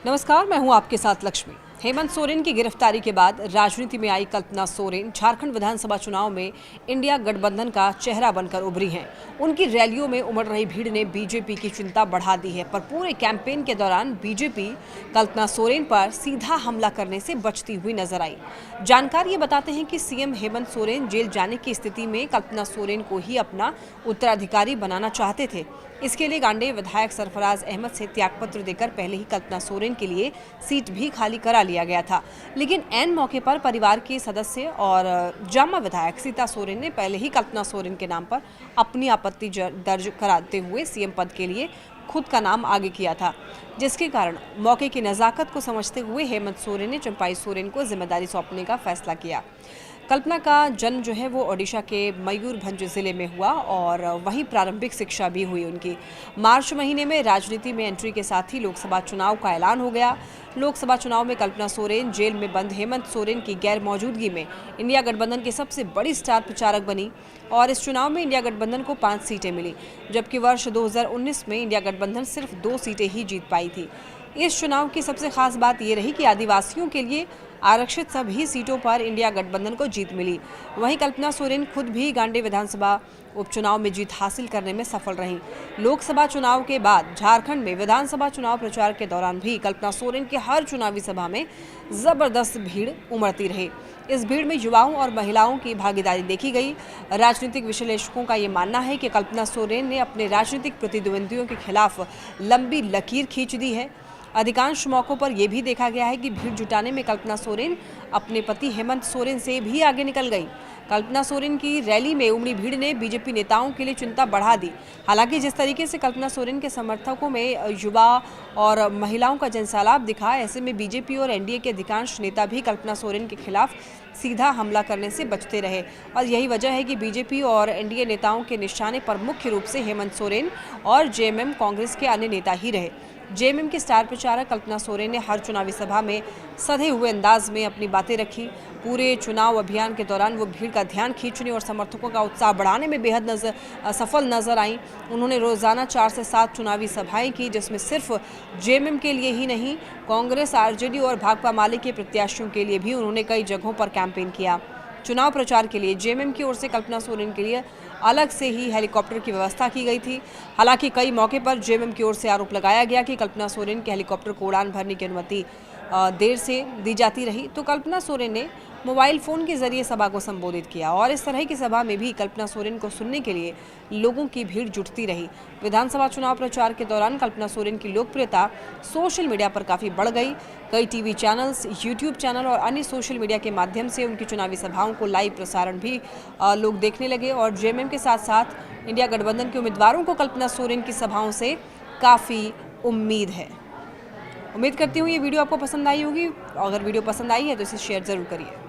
नमस्कार, मैं हूं आपके साथ लक्ष्मी। हेमंत सोरेन की गिरफ्तारी के बाद राजनीति में आई कल्पना सोरेन झारखंड विधानसभा चुनाव में इंडिया गठबंधन का चेहरा बनकर उभरी हैं। उनकी रैलियों में उमड़ रही भीड़ ने बीजेपी की चिंता बढ़ा दी है, पर पूरे कैंपेन के दौरान बीजेपी कल्पना सोरेन पर सीधा हमला करने से बचती हुई नजर आई। जानकार ये बताते हैं कि सीएम हेमंत सोरेन जेल जाने की स्थिति में कल्पना सोरेन को ही अपना उत्तराधिकारी बनाना चाहते थे। इसके लिए गांडे विधायक सरफराज अहमद से त्यागपत्र देकर पहले ही कल्पना सोरेन के लिए सीट भी खाली करा लिया गया था, लेकिन ऐन मौके पर परिवार के सदस्य और जामा विधायक सीता सोरेन ने पहले ही कल्पना सोरेन के नाम पर अपनी आपत्ति दर्ज कराते हुए सीएम पद के लिए खुद का नाम आगे किया था, जिसके कारण मौके की नज़ाकत को समझते हुए हेमंत सोरेन ने चंपाई सोरेन को जिम्मेदारी सौंपने का फैसला किया। कल्पना का जन्म जो है वो ओडिशा के मयूरभंज जिले में हुआ और वहीं प्रारंभिक शिक्षा भी हुई उनकी। मार्च महीने में राजनीति में एंट्री के साथ ही लोकसभा चुनाव का ऐलान हो गया। लोकसभा चुनाव में कल्पना सोरेन जेल में बंद हेमंत सोरेन की गैर मौजूदगी में इंडिया गठबंधन की सबसे बड़ी स्टार प्रचारक बनी और इस चुनाव में इंडिया गठबंधन को 5 सीटें मिली, जबकि वर्ष 2019 में इंडिया गठबंधन सिर्फ 2 सीटें ही जीत पाई थी। इस चुनाव की सबसे खास बात ये रही कि आदिवासियों के लिए आरक्षित सभी सीटों पर इंडिया गठबंधन को जीत मिली। वहीं कल्पना सोरेन खुद भी गांडे विधानसभा उपचुनाव में जीत हासिल करने में सफल रहीं। लोकसभा चुनाव के बाद झारखंड में विधानसभा चुनाव प्रचार के दौरान भी कल्पना सोरेन के हर चुनावी सभा में जबरदस्त भीड़ उमड़ती रही। इस भीड़ में युवाओं और महिलाओं की भागीदारी देखी गई। राजनीतिक विश्लेषकों का ये मानना है कि कल्पना सोरेन ने अपने राजनीतिक प्रतिद्वंदियों के खिलाफ लंबी लकीर खींच दी है। अधिकांश मौकों पर यह भी देखा गया है कि भीड़ जुटाने में कल्पना सोरेन अपने पति हेमंत सोरेन से भी आगे निकल गई। कल्पना सोरेन की रैली में उमड़ी भीड़ ने बीजेपी नेताओं के लिए चिंता बढ़ा दी। हालांकि जिस तरीके से कल्पना सोरेन के समर्थकों में युवा और महिलाओं का जनसैलाब दिखा, ऐसे में बीजेपी और एनडीए के अधिकांश नेता भी कल्पना सोरेन के खिलाफ सीधा हमला करने से बचते रहे और यही वजह है कि बीजेपी और एनडीए नेताओं के निशाने पर मुख्य रूप से हेमंत सोरेन और जेएमएम कांग्रेस के अन्य नेता ही रहे। जेएमएम की स्टार प्रचारक कल्पना सोरेन ने हर चुनावी सभा में सधे हुए अंदाज में अपनी बातें रखी। पूरे चुनाव अभियान के दौरान वो भीड़ का ध्यान खींचने और समर्थकों का उत्साह बढ़ाने में बेहद सफल नजर आई। उन्होंने रोजाना 4 से 7 चुनावी सभाएं की, जिसमें सिर्फ जेएमएम के लिए ही नहीं, कांग्रेस, आरजेडी और भाकपा माले के प्रत्याशियों के लिए भी उन्होंने कई जगहों पर कैंपेन किया। चुनाव प्रचार के लिए जेएमएम की ओर से कल्पना सोरेन के लिए अलग से ही हेलीकॉप्टर की व्यवस्था की गई थी। हालांकि कई मौके पर जेएमएम की ओर से आरोप लगाया गया कि कल्पना सोरेन के हेलीकॉप्टर को उड़ान भरने की अनुमति देर से दी जाती रही, तो कल्पना सोरेन ने मोबाइल फोन के जरिए सभा को संबोधित किया और इस तरह की सभा में भी कल्पना सोरेन को सुनने के लिए लोगों की भीड़ जुटती रही। विधानसभा चुनाव प्रचार के दौरान कल्पना सोरेन की लोकप्रियता सोशल मीडिया पर काफी बढ़ गई। कई टीवी चैनल्स, यूट्यूब चैनल और अन्य सोशल मीडिया के माध्यम से उनकी चुनावी सभाओं को लाइव प्रसारण भी लोग देखने लगे और जेएमएम के साथ साथ इंडिया गठबंधन के उम्मीदवारों को कल्पना सोरेन की सभाओं से काफी उम्मीद है। उम्मीद करती हूँ ये वीडियो आपको पसंद आई होगी। अगर वीडियो पसंद आई है तो इसे शेयर जरूर करिए।